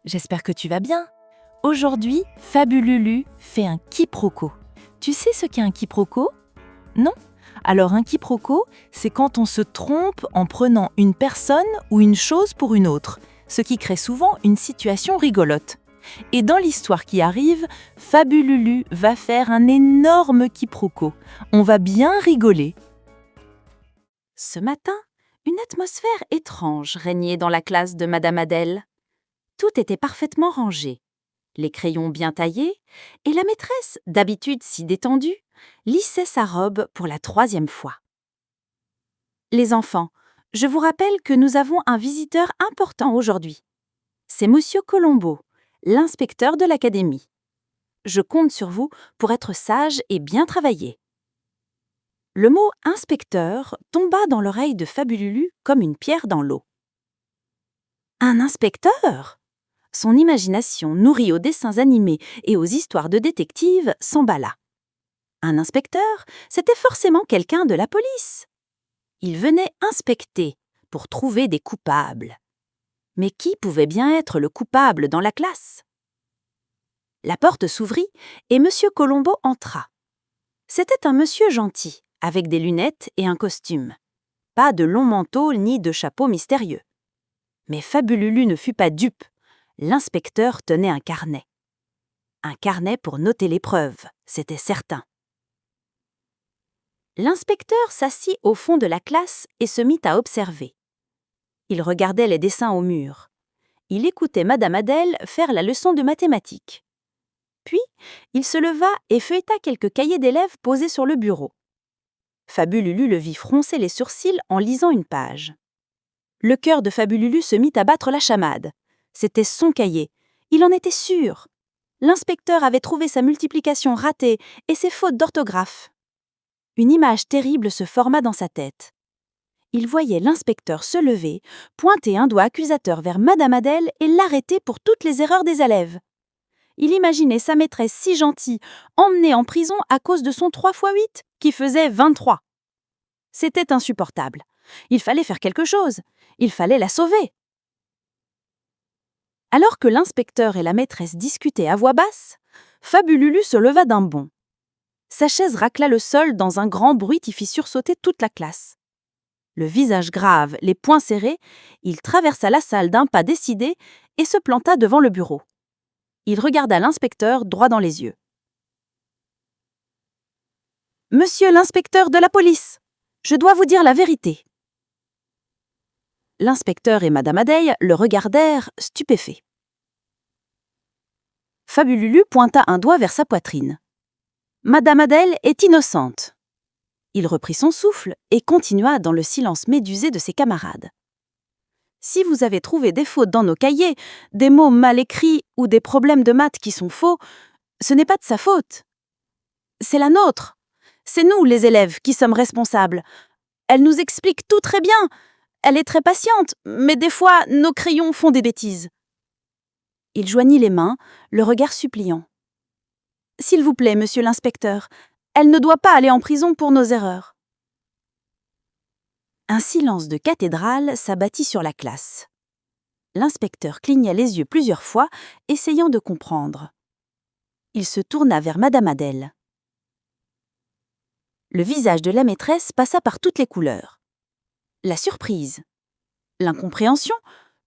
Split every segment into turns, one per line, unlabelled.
j'espère que tu vas bien. Aujourd'hui, Fabululu fait un quiproquo. Tu sais ce qu'est un quiproquo? Non? Alors un quiproquo, c'est quand on se trompe en prenant une personne ou une chose pour une autre, ce qui crée souvent une situation rigolote. Et dans l'histoire qui arrive, Fabululu va faire un énorme quiproquo. On va bien rigoler.
Ce matin, une atmosphère étrange régnait dans la classe de Madame Adèle. Tout était parfaitement rangé, les crayons bien taillés, et la maîtresse, d'habitude si détendue, lissait sa robe pour la 3e fois. Les enfants, je vous rappelle que nous avons un visiteur important aujourd'hui. C'est Monsieur Colombo, l'inspecteur de l'académie. Je compte sur vous pour être sage et bien travailler. Le mot « inspecteur » tomba dans l'oreille de Fabululu comme une pierre dans l'eau. Un inspecteur? Son imagination, nourrie aux dessins animés et aux histoires de détectives, s'emballa. Un inspecteur, c'était forcément quelqu'un de la police. Il venait inspecter pour trouver des coupables. Mais qui pouvait bien être le coupable dans la classe? La porte s'ouvrit et M. Colombo entra. C'était un monsieur gentil, avec des lunettes et un costume. Pas de long manteau ni de chapeau mystérieux. Mais Fabululu ne fut pas dupe. L'inspecteur tenait un carnet. Un carnet pour noter les preuves, c'était certain. L'inspecteur s'assit au fond de la classe et se mit à observer. Il regardait les dessins au mur. Il écoutait Madame Adèle faire la leçon de mathématiques. Puis, il se leva et feuilleta quelques cahiers d'élèves posés sur le bureau. Fabululu le vit froncer les sourcils en lisant une page. Le cœur de Fabululu se mit à battre la chamade. C'était son cahier. Il en était sûr. L'inspecteur avait trouvé sa multiplication ratée et ses fautes d'orthographe. Une image terrible se forma dans sa tête. Il voyait l'inspecteur se lever, pointer un doigt accusateur vers Madame Adèle et l'arrêter pour toutes les erreurs des élèves. Il imaginait sa maîtresse si gentille, emmenée en prison à cause de son 3x8, qui faisait 23. C'était insupportable. Il fallait faire quelque chose. Il fallait la sauver. Alors que l'inspecteur et la maîtresse discutaient à voix basse, Fabululu se leva d'un bond. Sa chaise racla le sol dans un grand bruit qui fit sursauter toute la classe. Le visage grave, les poings serrés, il traversa la salle d'un pas décidé et se planta devant le bureau. Il regarda l'inspecteur droit dans les yeux. « Monsieur l'inspecteur de la police, je dois vous dire la vérité. » L'inspecteur et Madame Adèle le regardèrent stupéfaits. Fabululu pointa un doigt vers sa poitrine. « Madame Adèle est innocente. » Il reprit son souffle et continua dans le silence médusé de ses camarades. « Si vous avez trouvé des fautes dans nos cahiers, des mots mal écrits ou des problèmes de maths qui sont faux, ce n'est pas de sa faute. C'est la nôtre. C'est nous, les élèves, qui sommes responsables. Elle nous explique tout très bien. Elle est très patiente, mais des fois, nos crayons font des bêtises. » Il joignit les mains, le regard suppliant. « S'il vous plaît, monsieur l'inspecteur, elle ne doit pas aller en prison pour nos erreurs. » Un silence de cathédrale s'abattit sur la classe. L'inspecteur cligna les yeux plusieurs fois, essayant de comprendre. Il se tourna vers Madame Adèle. Le visage de la maîtresse passa par toutes les couleurs. La surprise, l'incompréhension,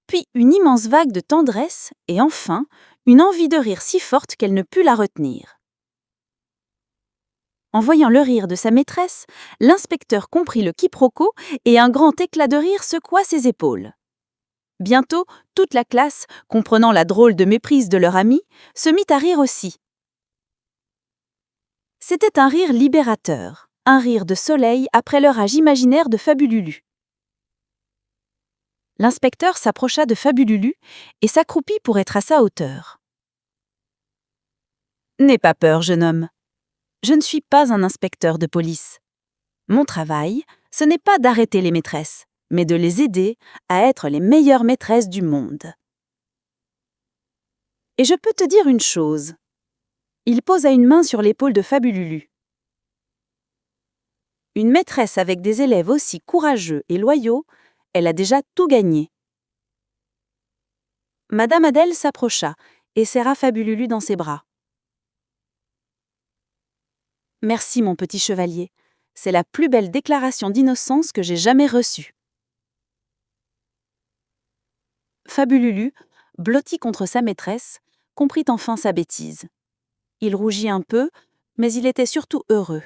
puis une immense vague de tendresse et enfin une envie de rire si forte qu'elle ne put la retenir. En voyant le rire de sa maîtresse, l'inspecteur comprit le quiproquo et un grand éclat de rire secoua ses épaules. Bientôt, toute la classe, comprenant la drôle de méprise de leur ami, se mit à rire aussi. C'était un rire libérateur, un rire de soleil après leur âge imaginaire de Fabululu. L'inspecteur s'approcha de Fabululu et s'accroupit pour être à sa hauteur. « N'aie pas peur, jeune homme. Je ne suis pas un inspecteur de police. Mon travail, ce n'est pas d'arrêter les maîtresses, mais de les aider à être les meilleures maîtresses du monde. Et je peux te dire une chose. » Il posa une main sur l'épaule de Fabululu. « Une maîtresse avec des élèves aussi courageux et loyaux, elle a déjà tout gagné. » Madame Adèle s'approcha et serra Fabululu dans ses bras. « Merci, mon petit chevalier. C'est la plus belle déclaration d'innocence que j'ai jamais reçue. » Fabululu, blotti contre sa maîtresse, comprit enfin sa bêtise. Il rougit un peu, mais il était surtout heureux.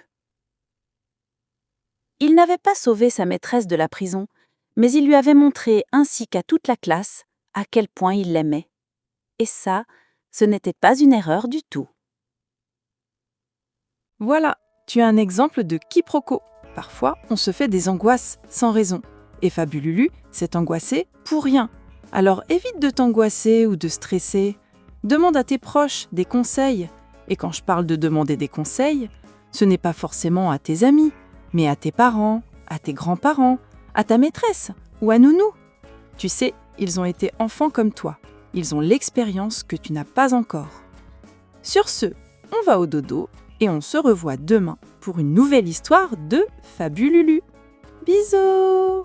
Il n'avait pas sauvé sa maîtresse de la prison, mais il lui avait montré, ainsi qu'à toute la classe, à quel point il l'aimait. Et ça, ce n'était pas une erreur du tout.
Voilà, tu as un exemple de quiproquo. Parfois, on se fait des angoisses sans raison. Et Fabululu s'est angoissé pour rien. Alors évite de t'angoisser ou de stresser. Demande à tes proches des conseils. Et quand je parle de demander des conseils, ce n'est pas forcément à tes amis, mais à tes parents, à tes grands-parents, à ta maîtresse ou à Nounou. Tu sais, ils ont été enfants comme toi. Ils ont l'expérience que tu n'as pas encore. Sur ce, on va au dodo et on se revoit demain pour une nouvelle histoire de Fabululu. Bisous!